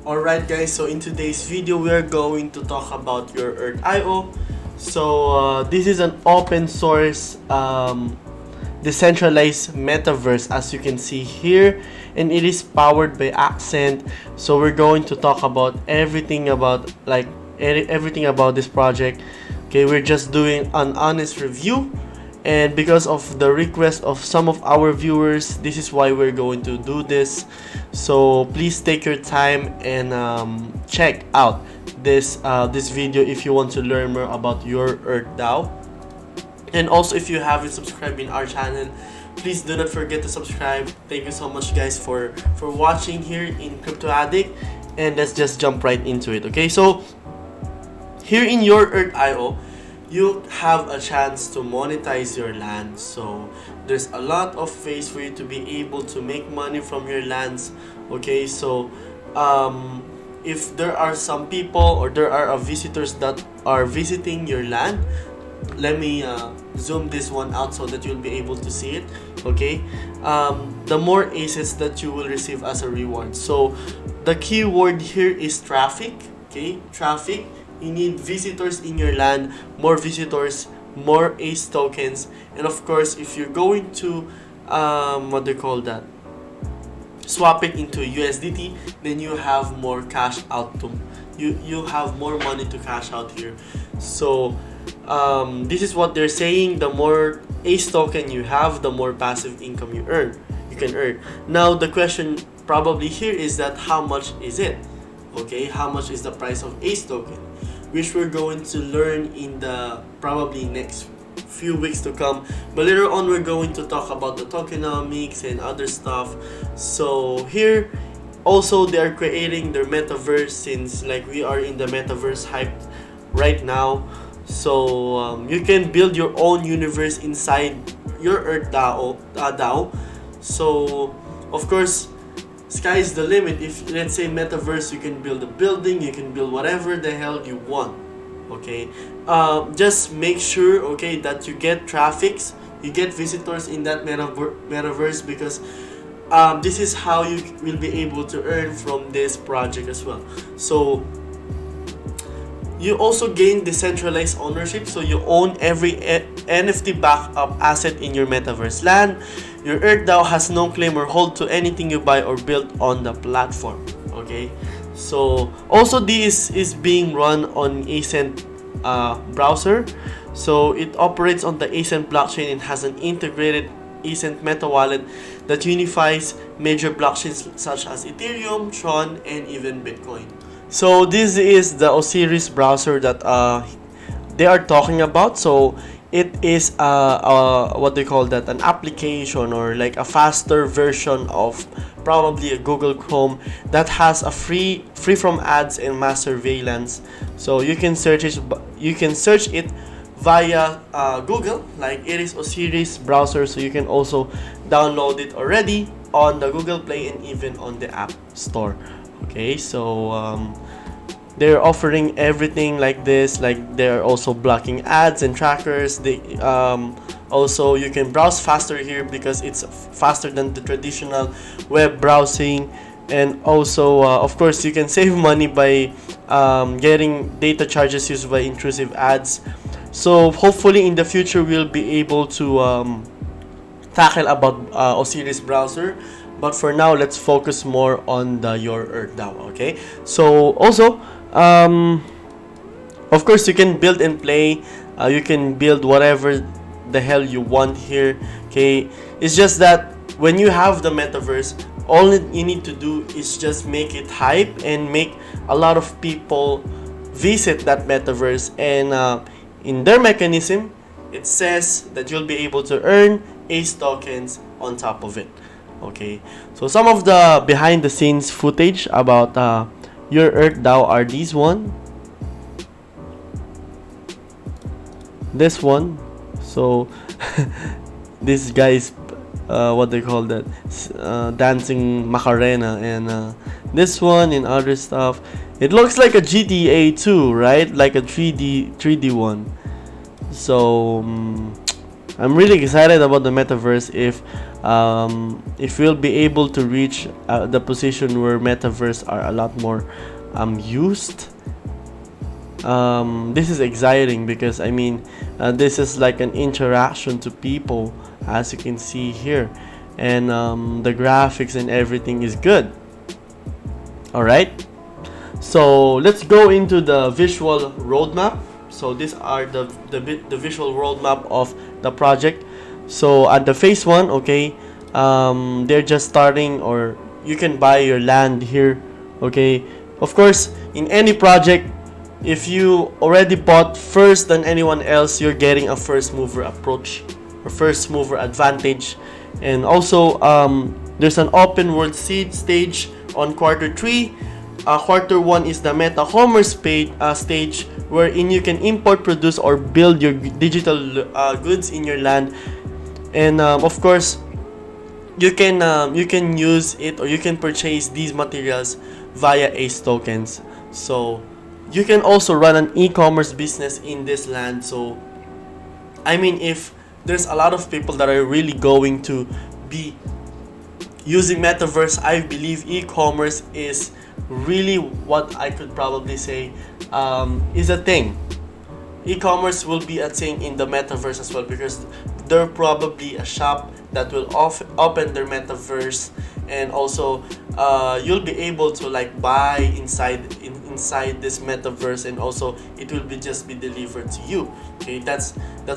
Alright guys, so in today's video we are going to talk about your Earth.io. So this is an open source decentralized metaverse, as you can see here, and it is powered by Accent. So we're going to talk about everything about everything about this project. Okay, we're just doing an honest review, and because of the request of some of our viewers, this is why we're going to do this. So please take your time and check out this video if you want to learn more about your Earth.io. And also, if you haven't subscribed in our channel, please do not forget to subscribe. Thank you so much guys for watching here in Crypto Addict, and let's just jump right into it. Okay, so here in your Earth.io, you have a chance to monetize your land. So there's a lot of ways for you to be able to make money from your lands. Okay, so if there are some people or there are visitors that are visiting your land, let me zoom this one out so that you'll be able to see it. Okay, the more assets that you will receive as a reward. So the keyword here is traffic. Okay, traffic. You need visitors in your land, more visitors, more ACE tokens, and of course, if you're going to what do you call that, swap it into USDT, then you have more cash out to you have more money to cash out here. So this is what they're saying: the more ACE token you have, the more passive income you can earn. Now the question probably here is that how much is it? Okay, how much is the price of ACE token, which we're going to learn in the probably next few weeks to come. But later on, we're going to talk about the tokenomics and other stuff. So here also they're creating their metaverse, since like we are in the metaverse hype right now. So you can build your own universe inside your Earth.io. So of course, sky's the limit. If let's say metaverse, you can build a building, you can build whatever the hell you want. Okay, just make sure, okay, that you get traffics, you get visitors in that metaverse, because this is how you will be able to earn from this project as well. So you also gain decentralized ownership, so you own every NFT backup asset in your metaverse land. Your Earth.io has no claim or hold to anything you buy or build on the platform. Okay, so also this is being run on Ascent browser. So it operates on the Ascent blockchain and has an integrated Ascent meta wallet that unifies major blockchains such as Ethereum, Tron, and even Bitcoin. So this is the Osiris browser that they are talking about. So it is what they call that, an application or like a faster version of probably a Google Chrome that has a free from ads and mass surveillance. So you can search it via Google, like it is Osiris browser. So you can also download it already on the Google Play and even on the App Store. Okay, so they're offering everything like this. Like they're also blocking ads and trackers. They also, you can browse faster here because it's faster than the traditional web browsing. And also of course, you can save money by getting data charges used by intrusive ads. So hopefully in the future we'll be able to tackle about Osiris browser. But for now, let's focus more on the your Earth.io. Okay, so also of course, you can build and play. You can build whatever the hell you want here. Okay, it's just that when you have the metaverse, all you need to do is just make it hype and make a lot of people visit that metaverse. And in their mechanism, it says that you'll be able to earn ACE tokens on top of it. Okay, so some of the behind the scenes footage about your Earth.io are these one, this one. So this guy's what they call that, dancing Macarena, and this one and other stuff. It looks like a GTA 2, right? Like a 3D one. So I'm really excited about the metaverse. If if we'll be able to reach the position where metaverse are a lot more used, this is exciting, because I mean, this is like an interaction to people, as you can see here, and the graphics and everything is good. All right, so let's go into the visual roadmap. So these are the visual roadmap of the project. So at the phase 1, okay, they're just starting, or you can buy your land here, okay. Of course, in any project, if you already bought first than anyone else, you're getting a first mover approach or first mover advantage. And also, there's an open world seed stage on quarter 3. Quarter 1 is the meta commerce stage, wherein you can import, produce, or build your digital goods in your land. And of course, you can use it, or you can purchase these materials via ACE tokens. So you can also run an e-commerce business in this land. So I mean, if there's a lot of people that are really going to be using metaverse, I believe e-commerce is really what I could probably say is a thing. E-commerce will be a thing in the metaverse as well, because there probably a shop that will open their metaverse, and also you'll be able to like buy inside this metaverse, and also it will be just be delivered to you. Okay, that's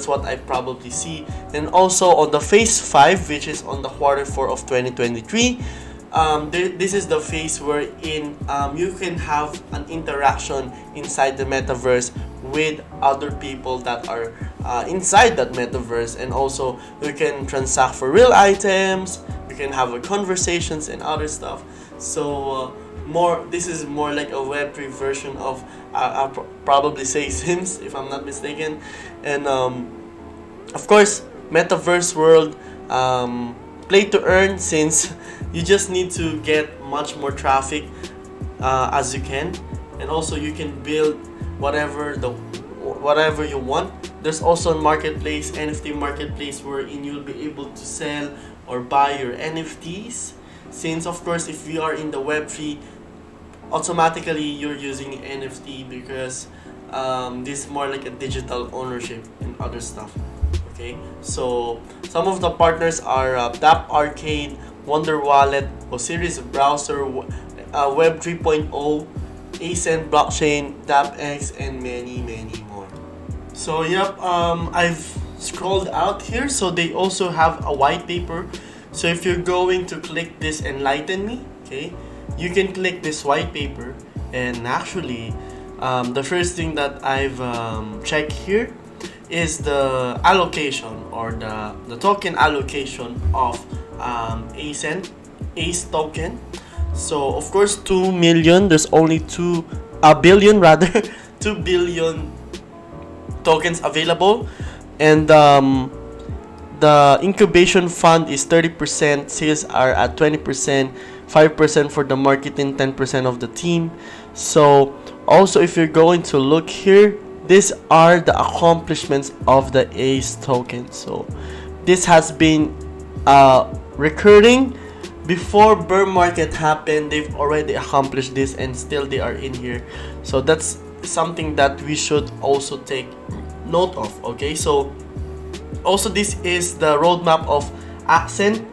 what I probably see. And also on the phase 5, which is on the quarter 4 of 2023, this is the phase wherein you can have an interaction inside the metaverse with other people that are inside that metaverse, and also you can transact for real items, you can have conversations and other stuff. So this is more like a Web3 version of I'll probably say Sims, if I'm not mistaken. And of course, metaverse world, play to earn, since you just need to get much more traffic as you can, and also you can build whatever you want. There's also a marketplace, NFT marketplace, wherein you'll be able to sell or buy your NFTs. Since of course, if we are in the Web3, automatically you're using NFT, because this is more like a digital ownership and other stuff. Okay, so some of the partners are Tap Arcade, Wonder Wallet, Osiris Browser, Web 3.0, Ascent Blockchain, DAppX, and many more. So yep, I've scrolled out here, so they also have a white paper. So if you're going to click this Enlighten Me, okay, you can click this white paper, and actually the first thing that I've checked here is the allocation, or the token allocation of ACE token. So of course 2 million, there's only 2 billion rather 2 billion tokens available, and the incubation fund is 30%, sales are at 20%, 5% for the marketing, 10% of the team. So also, if you're going to look here, these are the accomplishments of the ACE token. So this has been recurring. Before bear market happened, they've already accomplished this, and still they are in here. So that's something that we should also take note of. Okay, so also this is the roadmap of Accent,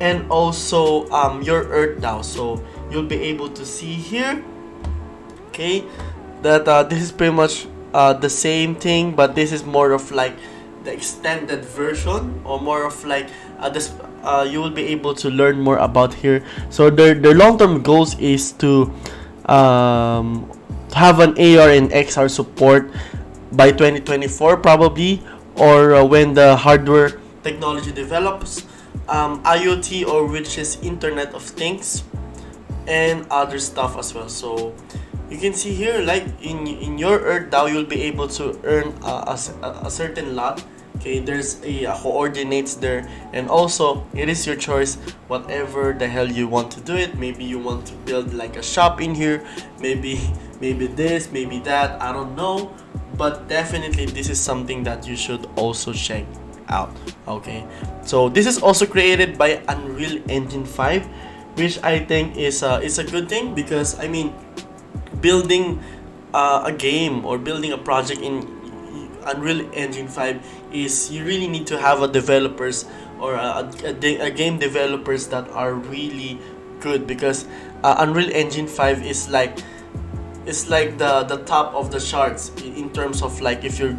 and also your Earth DAO. So you'll be able to see here, okay, that this is pretty much the same thing, but this is more of like the extended version, or more of like this. You will be able to learn more about here. So their long-term goals is to have an AR and XR support by 2024 probably, or when the hardware technology develops, IoT, or which is Internet of Things, and other stuff as well. So you can see here, like in your Earth DAO, you'll be able to earn a certain lot. Okay, there's a coordinates there, and also it is your choice, whatever the hell you want to do it. Maybe you want to build like a shop in here, maybe this, maybe that, I don't know, but definitely this is something that you should also check. out. Okay, so this is also created by Unreal Engine 5, which I think is a good thing, because I mean, building a game or building a project in Unreal Engine 5 is, you really need to have a developers or a game developers that are really good, because Unreal Engine 5 is like, it's like the top of the charts in terms of, like, if you're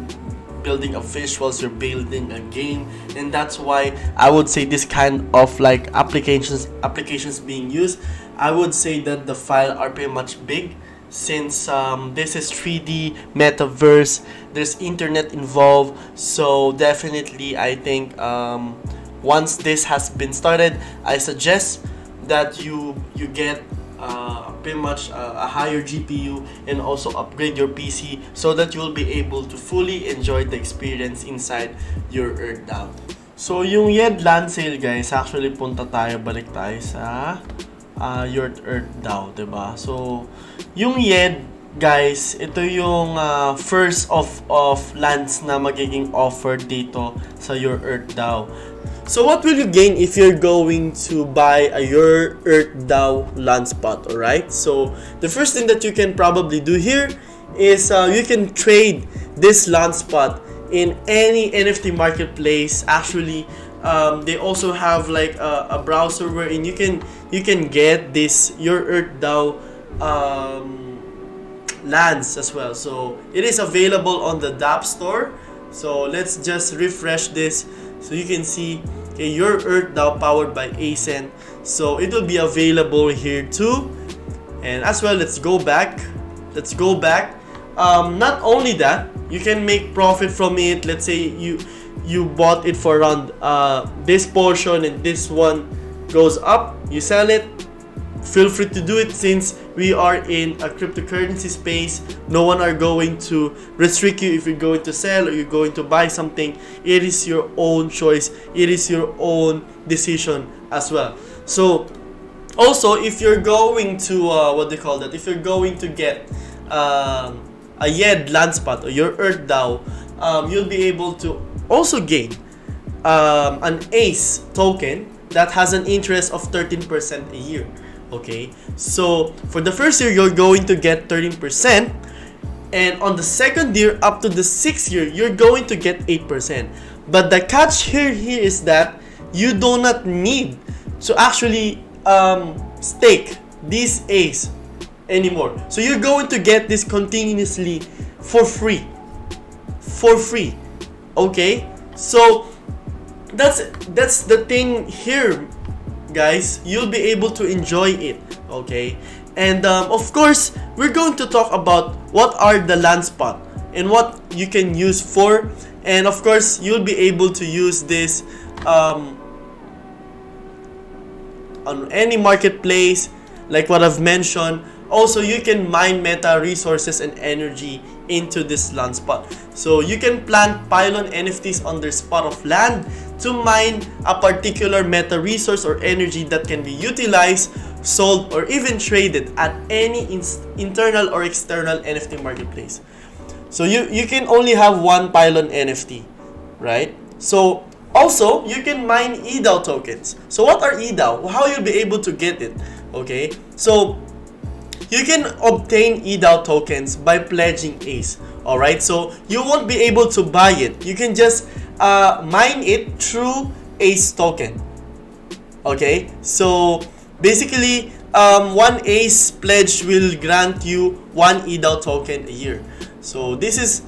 building a visuals, you're building a game. And that's why I would say this kind of like applications being used, I would say that the file are pretty much big, since this is 3D metaverse, there's internet involved. So definitely I think once this has been started, I suggest that you get pretty much a higher GPU, and also upgrade your PC, so that you'll be able to fully enjoy the experience inside your Earth DAO. So yung YED land sale, guys, actually balik tayo sa your Earth DAO, diba? So yung YED, guys, ito yung first of lands na magiging offered dito sa your Earth DAO. So what will you gain if you're going to buy your Earth DAO land spot, alright? So the first thing that you can probably do here is you can trade this land spot in any NFT marketplace. Actually, they also have like a browser wherein you can get this your Earth DAO lands as well. So it is available on the DApp store. So let's just refresh this, so you can see, okay, your Earth DAO powered by Ascent. So it will be available here too. And as well, let's go back. Not only that, you can make profit from it. Let's say you bought it for around this portion, and this one goes up, you sell it. Feel free to do it, since we are in a cryptocurrency space. No one are going to restrict you if you're going to sell or you're going to buy something. It is your own choice. It is your own decision as well. So also, if you're going to if you're going to get a YED land spot or your Earth DAO, you'll be able to also gain an ACE token that has an interest of 13% a year. Okay, so for the first year, you're going to get 13%, and on the second year up to the 6th year, you're going to get 8%. But the catch here is that you do not need to actually stake this ACE anymore. So you're going to get this continuously for free. Okay, so that's the thing here, guys. You'll be able to enjoy it. Okay, and of course, we're going to talk about what are the land spot and what you can use for, and of course, you'll be able to use this on any marketplace, like what I've mentioned. Also, you can mine meta resources and energy into this land spot. So you can plant pylon NFTs on their spot of land to mine a particular meta resource or energy that can be utilized, sold, or even traded at any internal or external NFT marketplace. So you can only have one pylon NFT, right? So also, you can mine eDAO tokens. So what are eDAO? How you'll be able to get it? Okay, so you can obtain eDAO tokens by pledging ACE. Alright, so you won't be able to buy it. You can just mine it through ACE token. Okay, so basically, one ACE pledge will grant you one eDAO token a year. So this is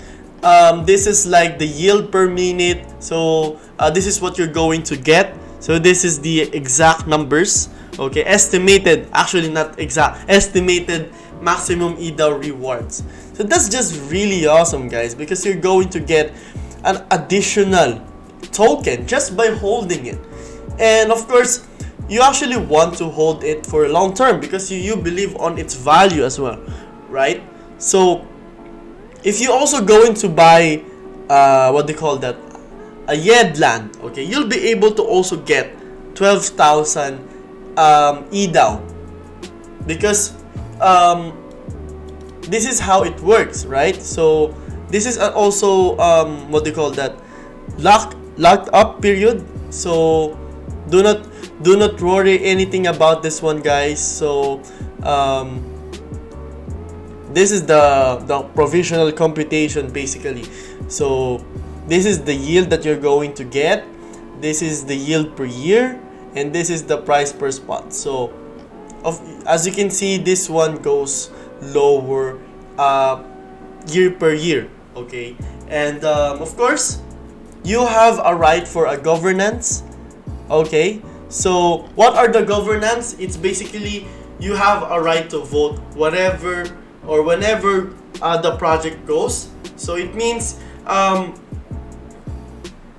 like the yield per minute. So this is what you're going to get. So this is the exact numbers. Okay, estimated, actually not exact, estimated maximum eDAO rewards. So that's just really awesome, guys, because you're going to get an additional token just by holding it. And of course, you actually want to hold it for a long term because you believe on its value as well, right? So if you also going to buy a YED land, okay, you'll be able to also get 12,000 eDAO, because this is how it works, right? So this is also locked up period. So do not worry anything about this one, guys. So this is the provisional computation basically. So this is the yield that you're going to get, this is the yield per year, and this is the price per spot. So as you can see, this one goes lower year per year. Okay, and of course you have a right for a governance. Okay, so what are the governance? It's basically you have a right to vote whatever or whenever the project goes. So it means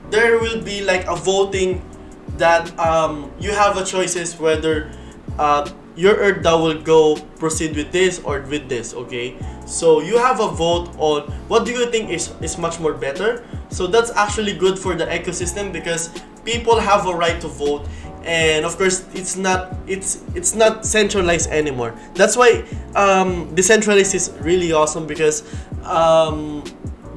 there will be like a voting that you have a choices whether your Earth DAO will go proceed with this or with this. Okay, so you have a vote on what do you think is much more better. So that's actually good for the ecosystem because people have a right to vote, and of course it's not centralized anymore. That's why decentralized is really awesome because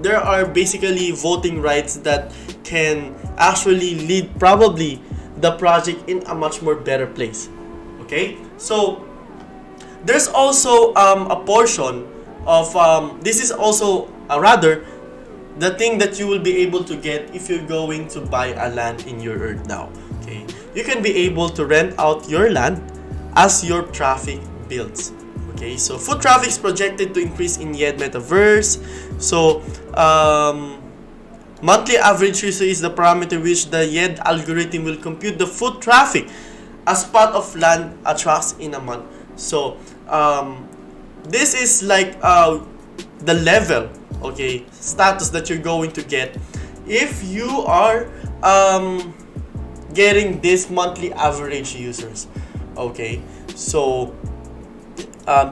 there are basically voting rights that can actually lead probably the project in a much more better place. Okay, so there's also a portion of this is also rather the thing that you will be able to get if you're going to buy a land in your Earth now. Okay, you can be able to rent out your land as your traffic builds. Okay, so foot traffic is projected to increase in YED Metaverse. So monthly average user is the parameter which the YED algorithm will compute the foot traffic as part of land attracts in a month. So this is like the level, okay, status that you're going to get if you are getting this monthly average users. Okay, so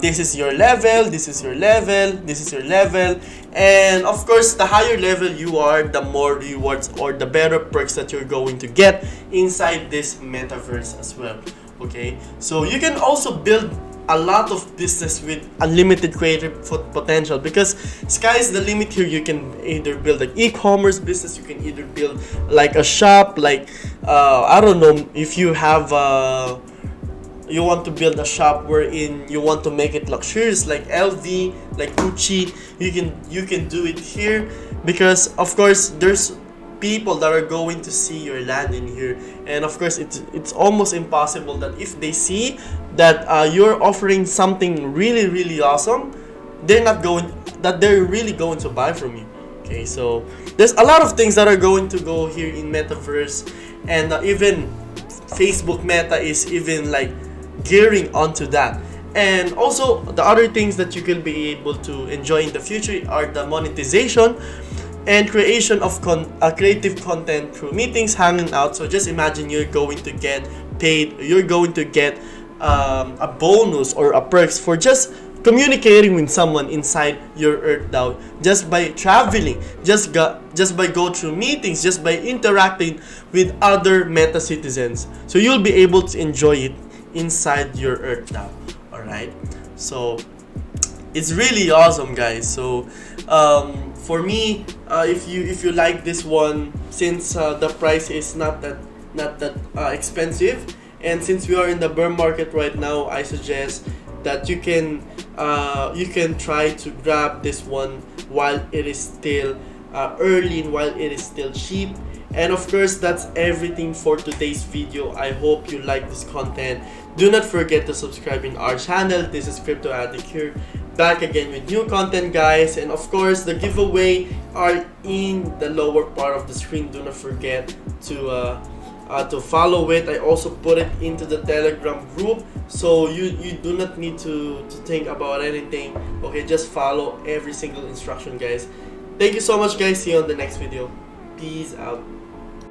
this is your level, this is your level, this is your level, and of course the higher level you are, the more rewards or the better perks that you're going to get inside this metaverse as well. Okay, so you can also build a lot of business with unlimited creative potential because sky's the limit here. You can either build an e-commerce business, you can either build like a shop, like I don't know, if you have you want to build a shop wherein you want to make it luxurious like LV, like Gucci, you can do it here because of course there's people that are going to see your land in here, and of course it's almost impossible that if they see that you're offering something really awesome, they're really going to buy from you. Okay, so there's a lot of things that are going to go here in metaverse, and even Facebook Meta is even like gearing onto that. And also the other things that you can be able to enjoy in the future are the monetization and creation of creative content through meetings, hanging out. So just imagine you're going to get paid, you're going to get a bonus or a perks for just communicating with someone inside your Earth DAO, just by traveling, just by go through meetings, just by interacting with other meta citizens. So you'll be able to enjoy it inside your Earth DAO. Alright, so it's really awesome, guys. So for me, if you like this one, since the price is not that expensive, and since we are in the bear market right now, I suggest that you can try to grab this one while it is still early and while it is still cheap. And of course, that's everything for today's video. I hope you like this content. Do not forget to subscribe in our channel. This is Crypto Addict here, back again with new content, guys. And of course, the giveaway are in the lower part of the screen. Do not forget to follow it. I also put it into the Telegram group, so you do not need to think about anything. Okay, just follow every single instruction, guys. Thank you so much, guys. See you on the next video. Peace out.